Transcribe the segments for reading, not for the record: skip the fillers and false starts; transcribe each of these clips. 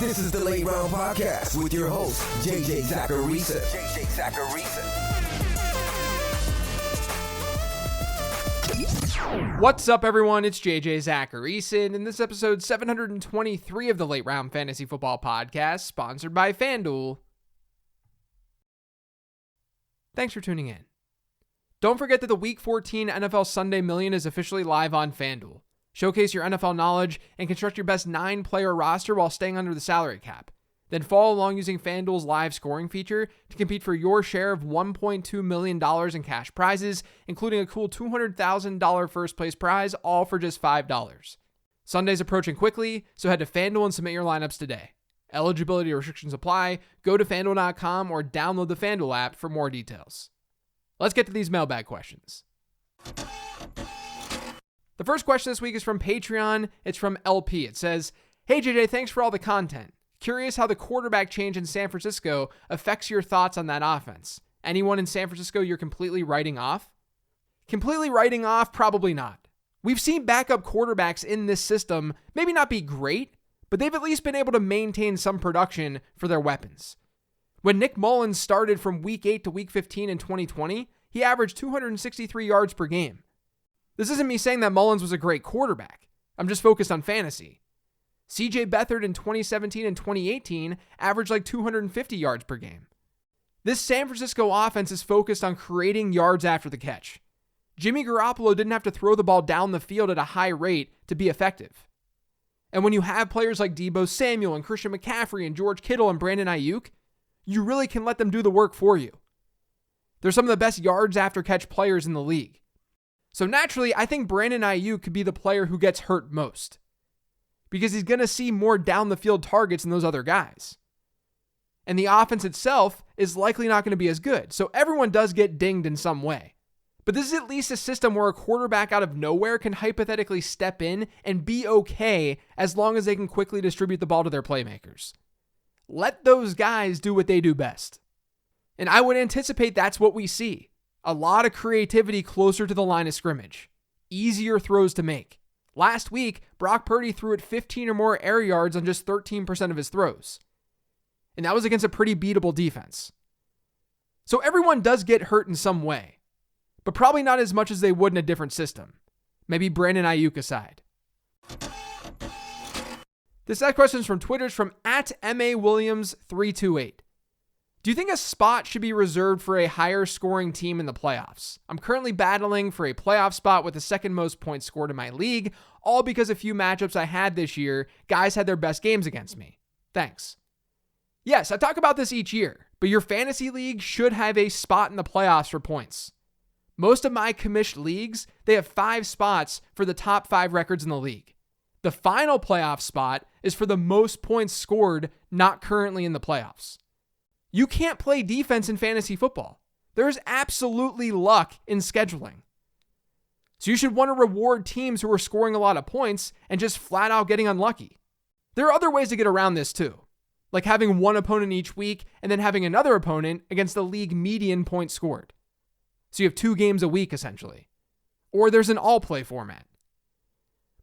This is the Late Round Podcast with your host, JJ Zacharisa. What's up, everyone? It's JJ Zacharisa, and this is episode 723 of the Late Round Fantasy Football Podcast, sponsored by FanDuel. Thanks for tuning in. Don't forget that the Week 14 NFL Sunday Million is officially live on FanDuel. Showcase your NFL knowledge and construct your best 9-player roster while staying under the salary cap. Then follow along using FanDuel's live scoring feature to compete for your share of $1.2 million in cash prizes, including a cool $200,000 first place prize, all for just $5. Sunday's approaching quickly, so head to FanDuel and submit your lineups today. Eligibility restrictions apply. Go to FanDuel.com or download the FanDuel app for more details. Let's get to these mailbag questions. The first question this week is from Patreon. It's from LP. It says, "Hey JJ, thanks for all the content. Curious how the quarterback change in San Francisco affects your thoughts on that offense. Anyone in San Francisco you're completely writing off?" Completely writing off? Probably not. We've seen backup quarterbacks in this system maybe not be great, but they've at least been able to maintain some production for their weapons. When Nick Mullins started from Week 8 to Week 15 in 2020, he averaged 263 yards per game. This isn't me saying that Mullins was a great quarterback. I'm just focused on fantasy. CJ Beathard in 2017 and 2018 averaged like 250 yards per game. This San Francisco offense is focused on creating yards after the catch. Jimmy Garoppolo didn't have to throw the ball down the field at a high rate to be effective. And when you have players like Deebo Samuel and Christian McCaffrey and George Kittle and Brandon Ayuk, you really can let them do the work for you. They're some of the best yards after catch players in the league. So naturally, I think Brandon Ayuk could be the player who gets hurt most, because he's going to see more down the field targets than those other guys. And the offense itself is likely not going to be as good. So everyone does get dinged in some way. But this is at least a system where a quarterback out of nowhere can hypothetically step in and be okay as long as they can quickly distribute the ball to their playmakers. Let those guys do what they do best. And I would anticipate that's what we see. A lot of creativity closer to the line of scrimmage. Easier throws to make. Last week, Brock Purdy threw it 15 or more air yards on just 13% of his throws. And that was against a pretty beatable defense. So everyone does get hurt in some way, but probably not as much as they would in a different system. Maybe Brandon Ayuk aside. This next question is from Twitter. It's from @MAWilliams328. Do you think a spot should be reserved for a higher scoring team in the playoffs? I'm currently battling for a playoff spot with the second most points scored in my league, all because a few matchups I had this year, guys had their best games against me. Thanks. Yes, I talk about this each year, but your fantasy league should have a spot in the playoffs for points. Most of my commissioned leagues, they have 5 spots for the top 5 records in the league. The final playoff spot is for the most points scored not currently in the playoffs. You can't play defense in fantasy football. There's absolutely luck in scheduling. So you should want to reward teams who are scoring a lot of points and just flat out getting unlucky. There are other ways to get around this too, like having one opponent each week and then having another opponent against the league median points scored. So you have 2 games a week essentially. Or there's an all-play format.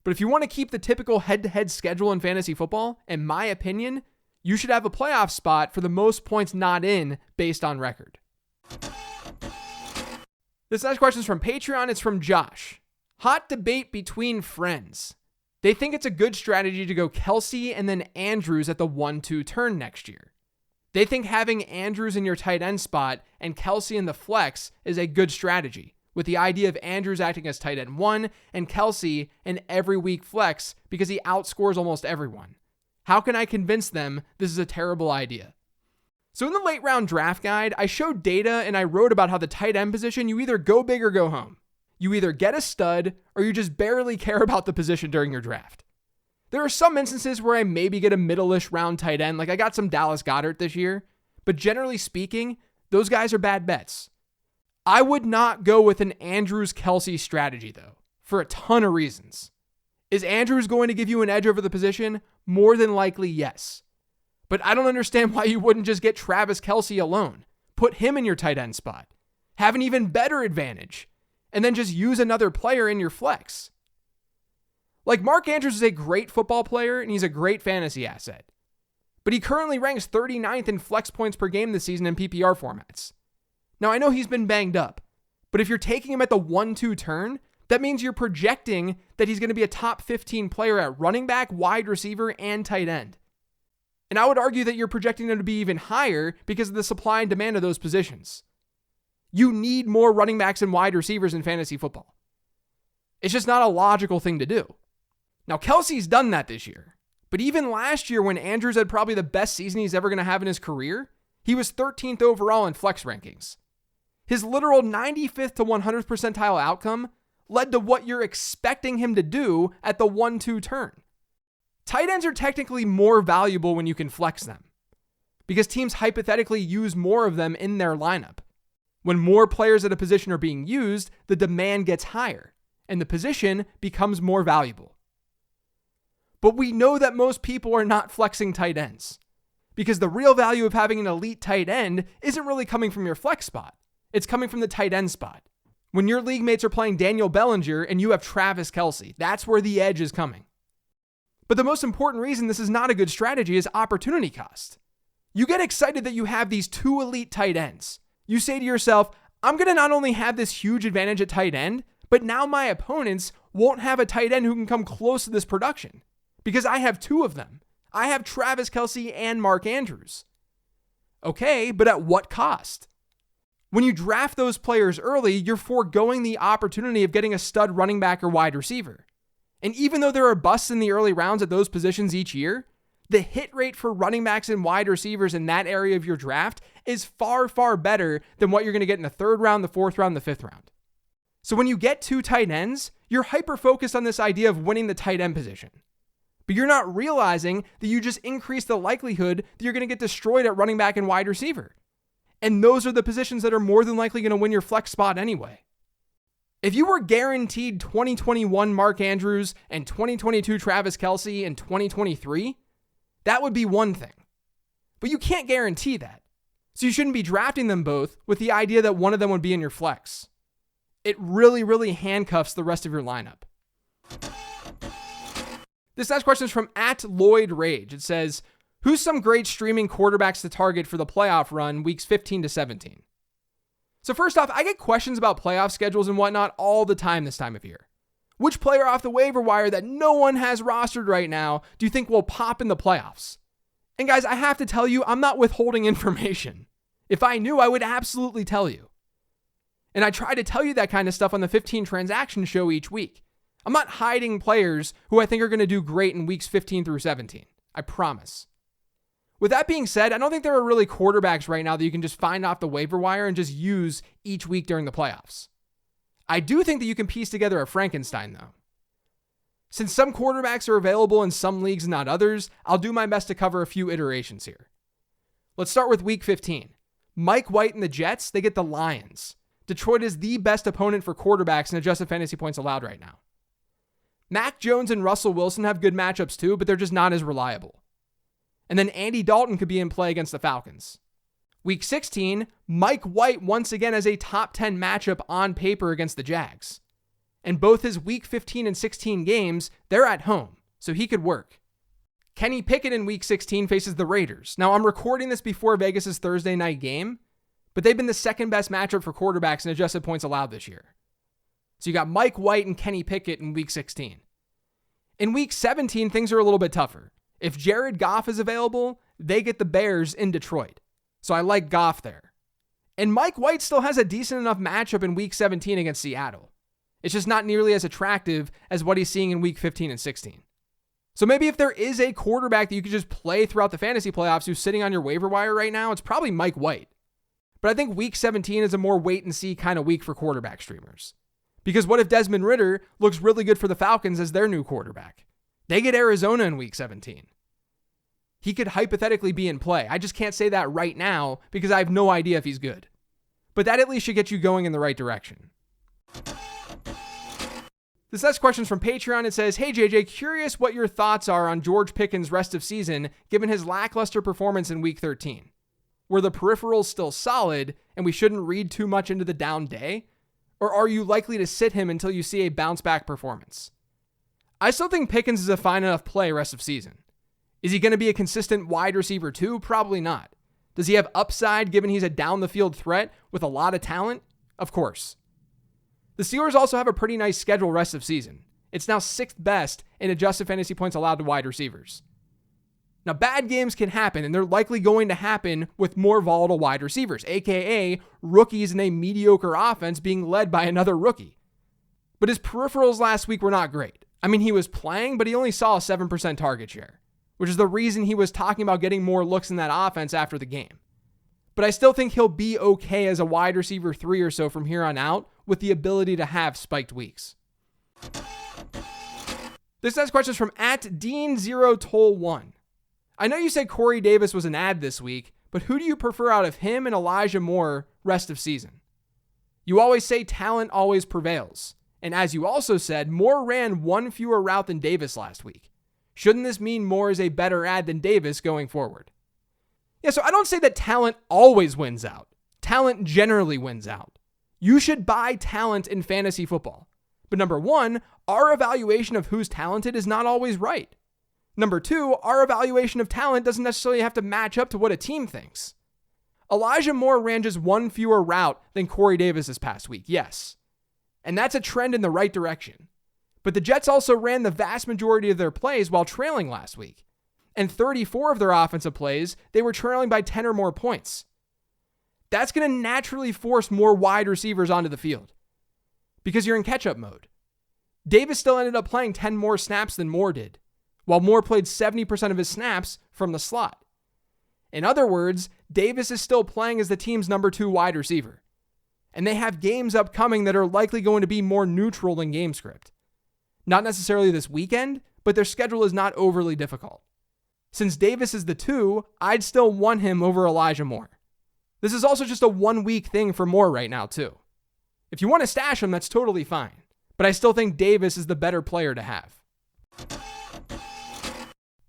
But if you want to keep the typical head-to-head schedule in fantasy football, in my opinion, you should have a playoff spot for the most points not in based on record. This next question is from Patreon. It's from Josh. Hot debate between friends. They think it's a good strategy to go Kelce and then Andrews at the 1-2 turn next year. They think having Andrews in your tight end spot and Kelce in the flex is a good strategy, with the idea of Andrews acting as tight end 1 and Kelce in every week flex because he outscores almost everyone. How can I convince them this is a terrible idea? So in the late round draft guide, I showed data and I wrote about how the tight end position, you either go big or go home. You either get a stud or you just barely care about the position during your draft. There are some instances where I maybe get a middle-ish round tight end, like I got some Dallas Goedert this year, but generally speaking, those guys are bad bets. I would not go with an Andrews-Kelce strategy though, for a ton of reasons. Is Andrews going to give you an edge over the position? More than likely, yes. But I don't understand why you wouldn't just get Travis Kelce alone. Put him in your tight end spot. Have an even better advantage. And then just use another player in your flex. Like, Mark Andrews is a great football player and he's a great fantasy asset. but he currently ranks 39th in flex points per game this season in PPR formats. Now, I know he's been banged up, but if you're taking him at the 1-2 turn, that means you're projecting that he's going to be a top 15 player at running back, wide receiver, and tight end. And I would argue that you're projecting him to be even higher because of the supply and demand of those positions. You need more running backs and wide receivers in fantasy football. It's just not a logical thing to do. Now, Kelce's done that this year, but even last year when Andrews had probably the best season he's ever going to have in his career, he was 13th overall in flex rankings. His literal 95th to 100th percentile outcome led to what you're expecting him to do at the 1-2 turn. Tight ends are technically more valuable when you can flex them, because teams hypothetically use more of them in their lineup. When more players at a position are being used, the demand gets higher, and the position becomes more valuable. But we know that most people are not flexing tight ends, because the real value of having an elite tight end isn't really coming from your flex spot. It's coming from the tight end spot. When your league mates are playing Daniel Bellinger and you have Travis Kelce, that's where the edge is coming. But the most important reason this is not a good strategy is opportunity cost. You get excited that you have these two elite tight ends. You say to yourself, I'm going to not only have this huge advantage at tight end, but now my opponents won't have a tight end who can come close to this production because I have two of them. I have Travis Kelce and Mark Andrews. Okay, but at what cost? When you draft those players early, you're foregoing the opportunity of getting a stud running back or wide receiver. And even though there are busts in the early rounds at those positions each year, the hit rate for running backs and wide receivers in that area of your draft is far, far better than what you're going to get in the third round, the fourth round, the fifth round. So when you get two tight ends, you're hyper-focused on this idea of winning the tight end position. But you're not realizing that you just increase the likelihood that you're going to get destroyed at running back and wide receiver. And those are the positions that are more than likely going to win your flex spot anyway. If you were guaranteed 2021 Mark Andrews and 2022 Travis Kelce and 2023, that would be one thing. But you can't guarantee that. So you shouldn't be drafting them both with the idea that one of them would be in your flex. It really, really handcuffs the rest of your lineup. This next question is from @LloydRage. It says, who's some great streaming quarterbacks to target for the playoff run weeks 15 to 17? So first off, I get questions about playoff schedules and whatnot all the time this time of year. Which player off the waiver wire that no one has rostered right now do you think will pop in the playoffs? And guys, I have to tell you, I'm not withholding information. If I knew, I would absolutely tell you. And I try to tell you that kind of stuff on the 15 transaction show each week. I'm not hiding players who I think are going to do great in weeks 15 through 17. I promise. With that being said, I don't think there are really quarterbacks right now that you can just find off the waiver wire and just use each week during the playoffs. I do think that you can piece together a Frankenstein, though. Since some quarterbacks are available in some leagues and not others, I'll do my best to cover a few iterations here. Let's start with week 15. Mike White and the Jets, they get the Lions. Detroit is the best opponent for quarterbacks in adjusted fantasy points allowed right now. Mac Jones and Russell Wilson have good matchups too, but they're just not as reliable. And then Andy Dalton could be in play against the Falcons. Week 16, Mike White once again has a top 10 matchup on paper against the Jags. And both his week 15 and 16 games, they're at home, so he could work. Kenny Pickett in week 16 faces the Raiders. Now, I'm recording this before Vegas' Thursday night game, but they've been the second best matchup for quarterbacks in adjusted points allowed this year. So you got Mike White and Kenny Pickett in week 16. In week 17, things are a little bit tougher. If Jared Goff is available, they get the Bears in Detroit. So I like Goff there. And Mike White still has a decent enough matchup in week 17 against Seattle. It's just not nearly as attractive as what he's seeing in week 15 and 16. So maybe if there is a quarterback that you could just play throughout the fantasy playoffs who's sitting on your waiver wire right now, it's probably Mike White. But I think week 17 is a more wait and see kind of week for quarterback streamers. Because what if Desmond Ridder looks really good for the Falcons as their new quarterback? They get Arizona in week 17. He could hypothetically be in play. I just can't say that right now because I have no idea if he's good. But that at least should get you going in the right direction. This next question is from Patreon. It says, hey JJ, curious what your thoughts are on George Pickens' rest of season given his lackluster performance in week 13. Were the peripherals still solid and we shouldn't read too much into the down day? Or are you likely to sit him until you see a bounce back performance? I still think Pickens is a fine enough play rest of season. Is he going to be a consistent wide receiver too? Probably not. Does he have upside given he's a down the field threat with a lot of talent? Of course. The Steelers also have a pretty nice schedule rest of season. It's now 6th best in adjusted fantasy points allowed to wide receivers. Now, bad games can happen, and they're likely going to happen with more volatile wide receivers, aka rookies in a mediocre offense being led by another rookie. But his peripherals last week were not great. I mean, he was playing, but he only saw a 7% target share, which is the reason he was talking about getting more looks in that offense after the game. But I still think he'll be okay as a wide receiver 3 or so from here on out with the ability to have spiked weeks. This next question is from @Dean0Toll1. I know you said Corey Davis was an ad this week, but who do you prefer out of him and Elijah Moore rest of season? You always say talent always prevails. And as you also said, Moore ran one fewer route than Davis last week. Shouldn't this mean Moore is a better ad than Davis going forward? Yeah, so I don't say that talent always wins out. Talent generally wins out. You should buy talent in fantasy football. But number one, our evaluation of who's talented is not always right. Number two, our evaluation of talent doesn't necessarily have to match up to what a team thinks. Elijah Moore ran just one fewer route than Corey Davis this past week, yes. And that's a trend in the right direction. But the Jets also ran the vast majority of their plays while trailing last week. And 34 of their offensive plays, they were trailing by 10 or more points. That's going to naturally force more wide receivers onto the field because you're in catch-up mode. Davis still ended up playing 10 more snaps than Moore did, while Moore played 70% of his snaps from the slot. In other words, Davis is still playing as the team's number 2 wide receiver. And they have games upcoming that are likely going to be more neutral than game script. Not necessarily this weekend, but their schedule is not overly difficult. Since Davis is the 2, I'd still want him over Elijah Moore. This is also just a 1-week thing for Moore right now too. If you want to stash him, that's totally fine. But I still think Davis is the better player to have.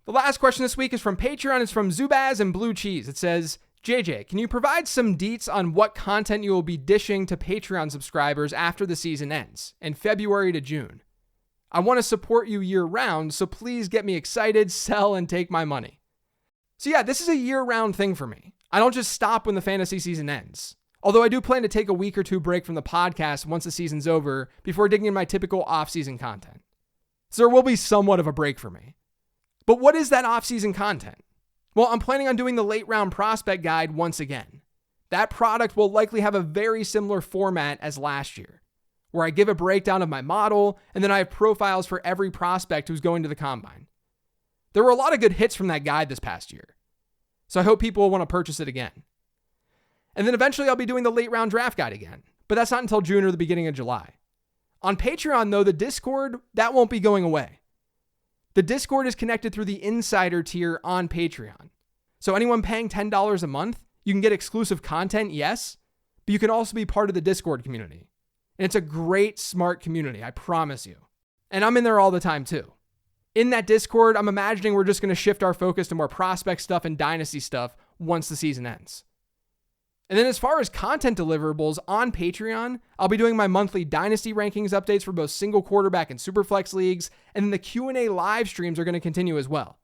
The last question this week is from Patreon. It's from Zubaz and Blue Cheese. It says, JJ, can you provide some deets on what content you will be dishing to Patreon subscribers after the season ends, in February to June? I want to support you year-round, so please get me excited, sell, and take my money. So yeah, this is a year-round thing for me. I don't just stop when the fantasy season ends. Although I do plan to take a week or two break from the podcast once the season's over before digging in my typical off-season content. So there will be somewhat of a break for me. But what is that off-season content? Well, I'm planning on doing the late round prospect guide once again. That product will likely have a very similar format as last year, where I give a breakdown of my model, and then I have profiles for every prospect who's going to the combine. There were a lot of good hits from that guide this past year, so I hope people will want to purchase it again. And then eventually I'll be doing the late round draft guide again, but that's not until June or the beginning of July. On Patreon, though, the Discord, that won't be going away. The Discord is connected through the insider tier on Patreon. So anyone paying $10 a month, you can get exclusive content, yes, but you can also be part of the Discord community. And it's a great, smart community, I promise you. And I'm in there all the time too. In that Discord, I'm imagining we're just going to shift our focus to more prospect stuff and dynasty stuff once the season ends. And then as far as content deliverables on Patreon, I'll be doing my monthly dynasty rankings updates for both single quarterback and superflex leagues, and then the Q&A live streams are going to continue as well.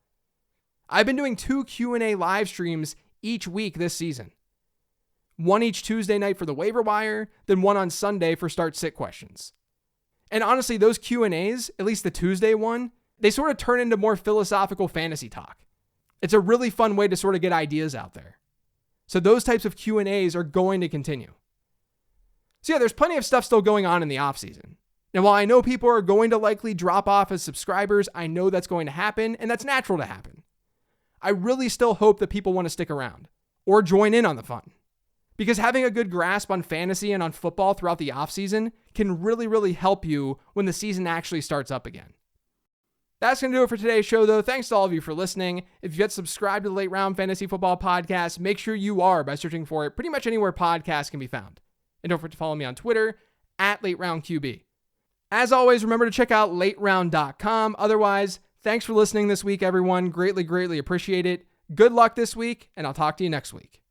I've been doing 2 Q&A live streams each week this season. One each Tuesday night for the waiver wire, then one on Sunday for start sit questions. And honestly, those Q&As, at least the Tuesday one, they sort of turn into more philosophical fantasy talk. It's a really fun way to sort of get ideas out there. So those types of Q&As are going to continue. So yeah, there's plenty of stuff still going on in the offseason. Now, while I know people are going to likely drop off as subscribers, I know that's going to happen, and that's natural to happen. I really still hope that people want to stick around or join in on the fun. Because having a good grasp on fantasy and on football throughout the offseason can really, really help you when the season actually starts up again. That's going to do it for today's show, though. Thanks to all of you for listening. If you've yet subscribed to the Late Round Fantasy Football Podcast, make sure you are by searching for it pretty much anywhere podcasts can be found. And don't forget to follow me on Twitter @LateRoundQB. As always, remember to check out lateround.com. Otherwise, thanks for listening this week, everyone. Greatly, greatly appreciate it. Good luck this week, and I'll talk to you next week.